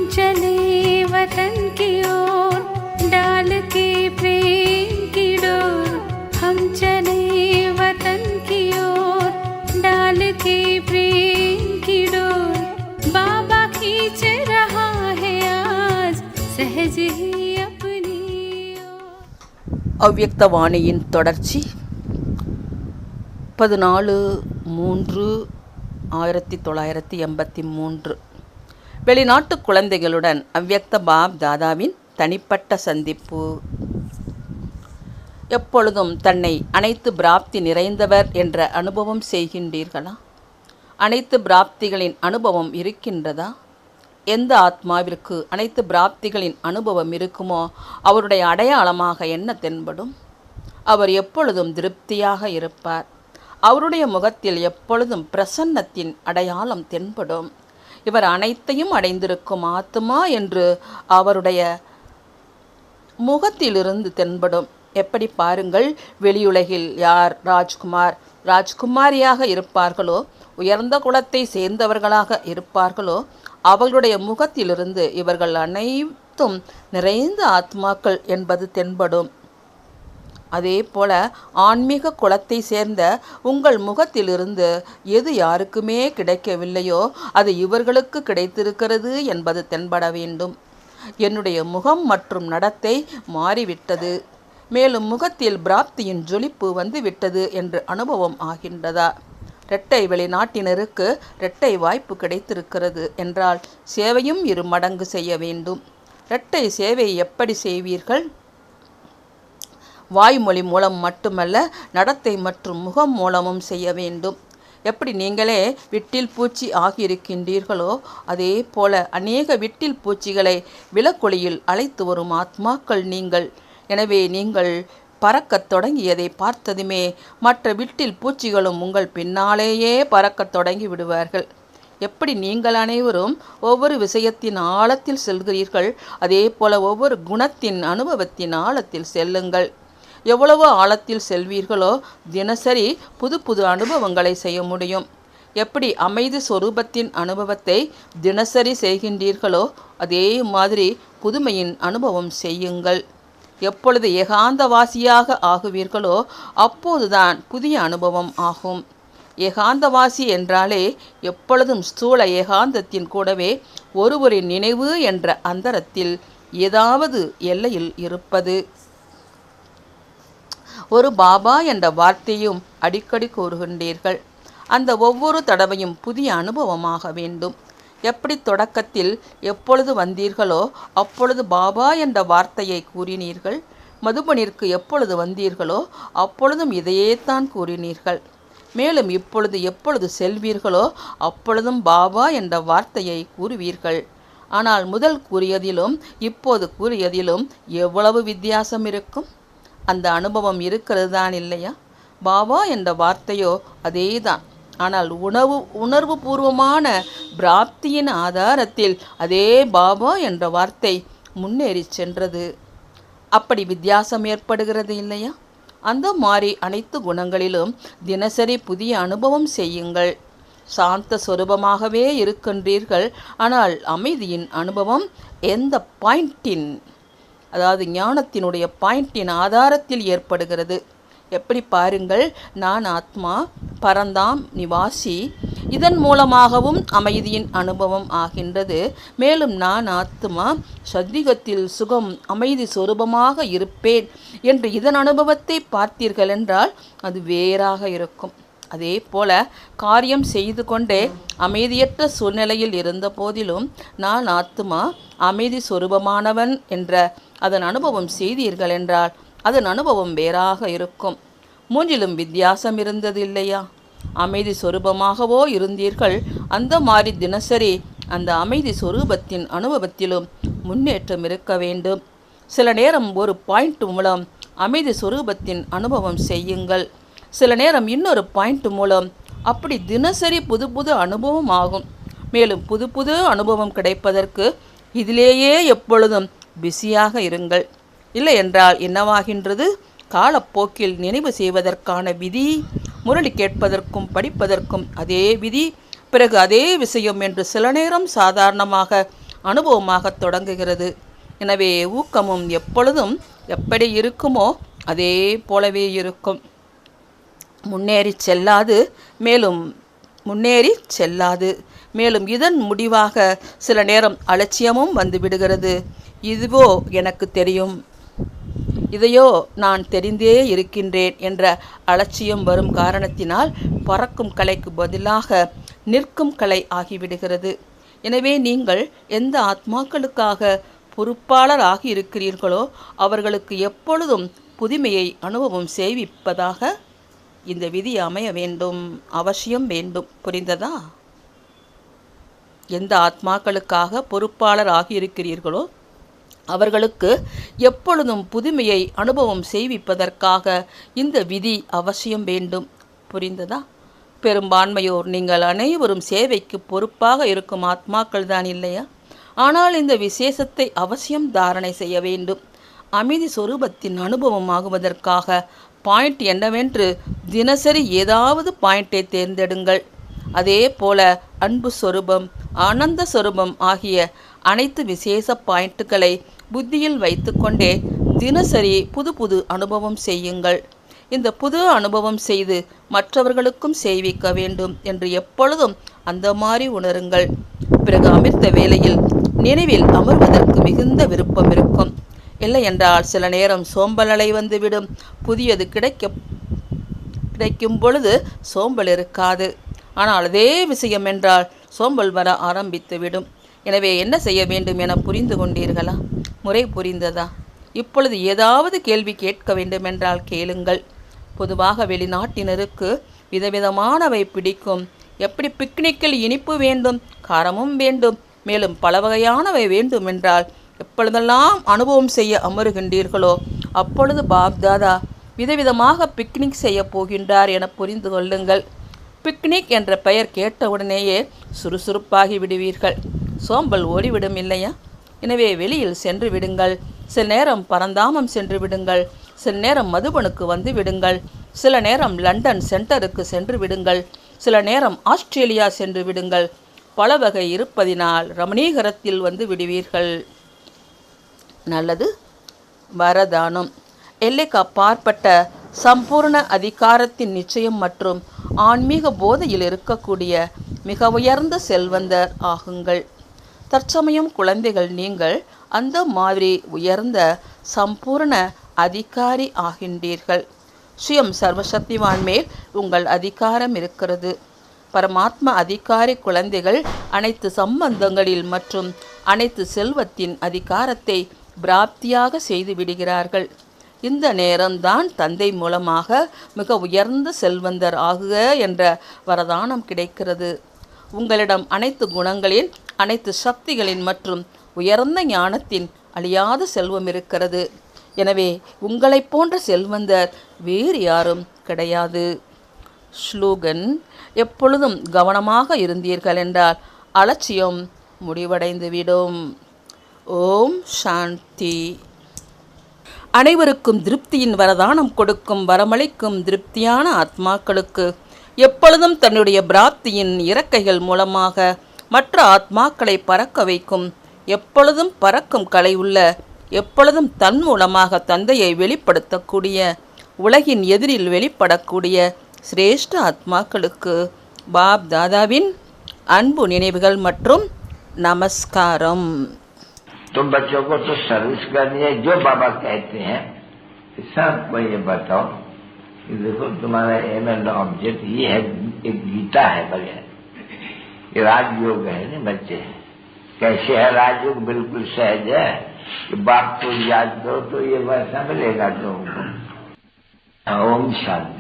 चले वतन की ओर डाल के प्रेम की डोर। हम चले वतन की ओर डाल के प्रेम की डोर। बाबा खींच रहा है आज सहज ही अपनी ओर। அவ்யக்தவாணியின் தொடர்ச்சி 14/3/1983. வெளிநாட்டு குழந்தைகளுடன் அவ்யக்த பாப் தாதாவின் தனிப்பட்ட சந்திப்பு. எப்பொழுதும் தன்னை அனைத்து பிராப்தி நிறைந்தவர் என்ற அனுபவம் செய்கின்றீர்களா? அனைத்து பிராப்திகளின் அனுபவம் இருக்கின்றதா? எந்த ஆத்மாவிற்கு அனைத்து பிராப்திகளின் அனுபவம் இருக்குமோ அவருடைய அடையாளமாக என்ன தென்படும்? அவர் எப்பொழுதும் திருப்தியாக இருப்பார். அவருடைய முகத்தில் எப்பொழுதும் பிரசன்னத்தின் அடையாளம் தென்படும். இவர் அனைத்தையும் அடைந்திருக்கும் ஆத்மா என்று அவருடைய முகத்திலிருந்து தென்படும். எப்படி பாருங்கள், வெளியுலகில் யார் ராஜ்குமாரியாக இருப்பார்களோ, உயர்ந்த குலத்தை சேர்ந்தவர்களாக இருப்பார்களோ, அவர்களுடைய முகத்திலிருந்து இவர்கள் அனைத்தும் நிறைந்த ஆத்மாக்கள் என்பது தென்படும். அதே போல ஆன்மீக குலத்தை சேர்ந்த உங்கள் முகத்திலிருந்து எது யாருக்குமே கிடைக்கவில்லையோ அது இவர்களுக்கு கிடைத்திருக்கிறது என்பது தென்பட வேண்டும். என்னுடைய முகம் மற்றும் நடத்தை மாறிவிட்டது, மேலும் முகத்தில் பிராப்தியின் ஜொலிப்பு வந்துவிட்டது என்று அனுபவம் ஆகின்றதா? இரட்டை வெளிநாட்டினருக்கு இரட்டை வாய்ப்பு கிடைத்திருக்கிறது என்றால் சேவையும் 2 மடங்கு செய்ய வேண்டும். இரட்டை சேவை எப்படி செய்வீர்கள்? வாய்மொழி மூலம் மட்டுமல்ல, நடத்தை மற்றும் முகம் மூலமும் செய்ய வேண்டும். எப்படி நீங்களே விட்டில் பூச்சி ஆகியிருக்கின்றீர்களோ அதே போல அநேக விட்டில் பூச்சிகளை விளக்கொளியில் அழைத்து வரும் ஆத்மாக்கள் நீங்கள். எனவே நீங்கள் பறக்கத் தொடங்கியதை பார்த்ததுமே மற்ற விட்டில் பூச்சிகளும் உங்கள் பின்னாலேயே பறக்கத் தொடங்கி விடுவார்கள். எப்படி நீங்கள் அனைவரும் ஒவ்வொரு விஷயத்தின் ஆழத்தில் செல்கிறீர்கள், அதே போல ஒவ்வொரு குணத்தின் அனுபவத்தின் ஆழத்தில் செல்லுங்கள். எவ்வளவு ஆழத்தில் செல்வீர்களோ தினசரி புது புது அனுபவங்களை செய்ய முடியும். எப்படி அமைதி சொரூபத்தின் அனுபவத்தை தினசரி செய்கின்றீர்களோ அதே மாதிரி புதுமையின் அனுபவம் செய்யுங்கள். எப்பொழுது ஏகாந்தவாசியாக ஆகுவீர்களோ அப்போதுதான் புதிய அனுபவம் ஆகும். ஏகாந்தவாசி என்றாலே எப்பொழுதும் ஸ்தூல ஏகாந்தத்தின் கூடவே ஒருவரின் நினைவு என்ற அந்தரத்தில் ஏதாவது எல்லையில் இருப்பது. ஒரு பாபா என்ற வார்த்தையும் அடிக்கடி கூறுகின்றீர்கள். அந்த ஒவ்வொரு தடவையும் புதிய அனுபவமாக வேண்டும். எப்படி தொடக்கத்தில் எப்பொழுது வந்தீர்களோ அப்பொழுது பாபா என்ற வார்த்தையை கூறினீர்கள். மதுபனிற்கு எப்பொழுது வந்தீர்களோ அப்பொழுதும் இதையே தான் கூறினீர்கள். மேலும் இப்பொழுது எப்பொழுது செல்வீர்களோ அப்பொழுதும் பாபா என்ற வார்த்தையை கூறுவீர்கள். ஆனால் முதல் கூறியதிலும் இப்போது கூறியதிலும் எவ்வளவு வித்தியாசம் இருக்கும்? அந்த அனுபவம் இருக்கிறது தான் இல்லையா? பாபா என்ற வார்த்தையோ அதே தான். ஆனால் உணர்வு பூர்வமான பிராப்தியின் ஆதாரத்தில் அதே பாபா என்ற வார்த்தை முன்னேறி சென்றது. அப்படி வித்தியாசம் ஏற்படுகிறது இல்லையா? அந்த மாதிரி அனைத்து குணங்களிலும் தினசரி புதிய அனுபவம் செய்யுங்கள். சாந்த சொரூபமாகவே இருக்கின்றீர்கள். ஆனால் அமைதியின் அனுபவம் எந்த பாயிண்டின், அதாவது ஞானத்தினுடைய பாயிண்டின் ஆதாரத்தில் ஏற்படுகிறது. எப்படி பாருங்கள், நான் ஆத்மா பரந்தாம் நிவாசி. இதன் மூலமாகவும் அமைதியின் அனுபவம் ஆகின்றது. மேலும் நான் ஆத்மா சத்விகத்தில் சுகம் அமைதி சொரூபமாக இருப்பேன் என்று இதன் அனுபவத்தை பார்த்தீர்கள் என்றால் அது வேறாக இருக்கும். அதே போல காரியம் செய்து கொண்டே அமைதியற்ற சூழ்நிலையில் இருந்த போதிலும் நான் ஆத்மா அமைதி சொரூபமானவன் என்ற அதன் அனுபவம் செய்தீர்கள் என்றால் அதன் அனுபவம் வேறாக இருக்கும். மூன்றிலும் வித்தியாசம் இருந்தது இல்லையா? அமைதி சொரூபமாகவோ இருந்தீர்கள். அந்த மாதிரி தினசரி அந்த அமைதி சொரூபத்தின் அனுபவத்திலும் முன்னேற்றம் இருக்க வேண்டும். சில நேரம் ஒரு பாயிண்ட் மூலம் அமைதி சொரூபத்தின் அனுபவம் செய்யுங்கள். சில நேரம் இன்னொரு பாயிண்ட் மூலம் அப்படி தினசரி புது புது அனுபவம் ஆகும். மேலும் புது புது அனுபவம் கிடைப்பதற்கு இதிலேயே எப்பொழுதும் பிஸியாக இருங்கள். இல்லை என்றால் என்னவாகின்றது? காலப்போக்கில் நினைவு செய்வதற்கான விதி, முரளி கேட்பதற்கும் படிப்பதற்கும் அதே விதி, பிறகு அதே விஷயம் என்று சில நேரம் சாதாரணமாக அனுபவமாக தொடங்குகிறது. எனவே ஊக்கமும் எப்பொழுதும் எப்படி இருக்குமோ அதே போலவே இருக்கும். முன்னேறி செல்லாது. மேலும் இதன் முடிவாக சில நேரம் அலட்சியமும் வந்து விடுகிறது. இதுவோ எனக்கு தெரியும், இதையோ நான் தெரிந்தே இருக்கின்றேன் என்ற அலட்சியம் வரும் காரணத்தினால் பறக்கும் கலைக்கு பதிலாக நிற்கும் கலை ஆகிவிடுகிறது. எனவே நீங்கள் எந்த ஆத்மாக்களுக்காக பொறுப்பாளராகி இருக்கிறீர்களோ அவர்களுக்கு எப்பொழுதும் புதுமையை அனுபவம் செய்விப்பதாக இந்த விதி அமைய வேண்டும், அவசியம் வேண்டும். புரிந்ததா? எந்த ஆத்மாக்களுக்காக பொறுப்பாளர் ஆகியிருக்கிறீர்களோ அவர்களுக்கு எப்பொழுதும் புதுமையை அனுபவம் செய்விப்பதற்காக இந்த விதி அவசியம் வேண்டும். புரிந்ததா? பெரும்பான்மையோர் நீங்கள் அனைவரும் சேவைக்கு பொறுப்பாக இருக்கும் ஆத்மாக்கள் தான் இல்லையா? ஆனால் இந்த விசேஷத்தை அவசியம் தாரணை செய்ய வேண்டும். அமைதி சொரூபத்தின் அனுபவம் ஆகுவதற்காக பாயிண்ட் என்னவென்று தினசரி ஏதாவது பாயிண்டை தேர்ந்தெடுங்கள். அதே போல அன்பு சொரூபம், ஆனந்த சொரூபம் ஆகிய அனைத்து விசேஷ பாயிண்ட்டுகளை புத்தியில் வைத்துக்கொண்டே தினசரி புது புது அனுபவம் செய்யுங்கள். இந்த புது அனுபவம் செய்து மற்றவர்களுக்கும் செய்விக்க வேண்டும் என்று எப்பொழுதும் அந்த மாதிரி உணருங்கள். பிறகு அமிர்த வேளையில் நினைவில் அமர்வதற்கு மிகுந்த விருப்பம் இருக்கும். இல்லை என்றால் சில நேரம் சோம்பல் அலை வந்துவிடும். புதியது கிடைக்கும் பொழுது சோம்பல் இருக்காது. ஆனால் அதே விஷயம் என்றால் சோம்பல் வர ஆரம்பித்துவிடும். எனவே என்ன செய்ய வேண்டும் என புரிந்து கொண்டீர்களா? முறை புரிந்ததா? இப்பொழுது ஏதாவது கேள்வி கேட்க வேண்டுமென்றால் கேளுங்கள். பொதுவாக வெளிநாட்டினருக்கு விதவிதமானவை பிடிக்கும். எப்படி பிக்னிக்கில் இனிப்பு வேண்டும், காரமும் வேண்டும், மேலும் பல வகையானவை வேண்டும் என்றால் எப்பொழுதெல்லாம் அனுபவம் செய்ய அமருகின்றீர்களோ அப்பொழுது பாப்தாதா விதவிதமாக பிக்னிக் செய்ய போகின்றார் என புரிந்து கொள்ளுங்கள். பிக்னிக் என்ற பெயர் கேட்டவுடனேயே சுறுசுறுப்பாகி விடுவீர்கள். சோம்பல் ஓடிவிடும் இல்லையா? எனவே வெளியில் சென்று விடுங்கள். சில நேரம் பரந்தாமம் சென்று விடுங்கள். சில நேரம் மதுபனுக்கு வந்து விடுங்கள். சில நேரம் லண்டன் சென்டருக்கு சென்று விடுங்கள். சில நேரம் ஆஸ்திரேலியா சென்று விடுங்கள். பல வகை இருப்பதினால் ரமணீகரத்தில் வந்து விடுவீர்கள். நல்லது. வரதானம். எல்லைக்கு அப்பாற்பட்ட சம்பூர்ண அதிகாரத்தின் நிச்சயம் மற்றும் ஆன்மீக போதையில் இருக்கக்கூடிய மிக உயர்ந்த செல்வந்தர் ஆகுங்கள். தற்சமயம் குழந்தைகள் நீங்கள் அந்த மாதிரி உயர்ந்த சம்பூர்ண அதிகாரி ஆகின்றீர்கள். சுயம் சர்வசக்திவான் மேல் உங்கள் அதிகாரம் இருக்கிறது. பரமாத்மா அதிகாரி குழந்தைகள் அனைத்து சம்பந்தங்களில் மற்றும் அனைத்து செல்வத்தின் அதிகாரத்தை பிராப்தியாக செய்து விடுகிறார்கள். இந்த நேரம்தான் தந்தை மூலமாக மிக உயர்ந்த செல்வந்தர் ஆகுக என்ற வரதானம் கிடைக்கிறது. உங்களிடம் அனைத்து குணங்களின், அனைத்து சக்திகளின் மற்றும் உயர்ந்த ஞானத்தின் அழியாத செல்வம் இருக்கிறது. எனவே உங்களைப் போன்ற செல்வந்தர் வேறு யாரும் கிடையாது. ஸ்லோகன். எப்பொழுதும் கவனமாக இருந்தீர்கள் என்றால் அலட்சியம் முடிவடைந்துவிடும். ஓம் சாந்தி. அனைவருக்கும் திருப்தியின் வரதானம் கொடுக்கும் வரமளிக்கும் திருப்தியான ஆத்மாக்களுக்கு எப்பொழுதும் தன்னுடைய பிராப்தியின் இறக்கைகள் மூலமாக மற்ற ஆத்மாக்களை பறக்க வைக்கும், எப்பொழுதும் பறக்கும் கலை உள்ள, எப்பொழுதும் தன் மூலமாக தந்தையை வெளிப்படுத்தக்கூடிய, உலகின் எதிரில் வெளிப்படக்கூடிய சிரேஷ்ட ஆத்மாக்களுக்கு பாப் தாதாவின் அன்பு நினைவுகள் மற்றும் நமஸ்காரம். तुम बच्चों को तो सर्विस करनी है, जो बाबा कहते हैं सबको ये बताओ कि देखो तुम्हारा एम एंड ऑब्जेक्ट ये है, एक गीता है बगैर, ये राजयोग है ना बच्चे। कैसे है राजयोग? बिल्कुल सहज है कि बाप को याद करो तो ये वैसा मिलेगा तुमको। ओम शांति।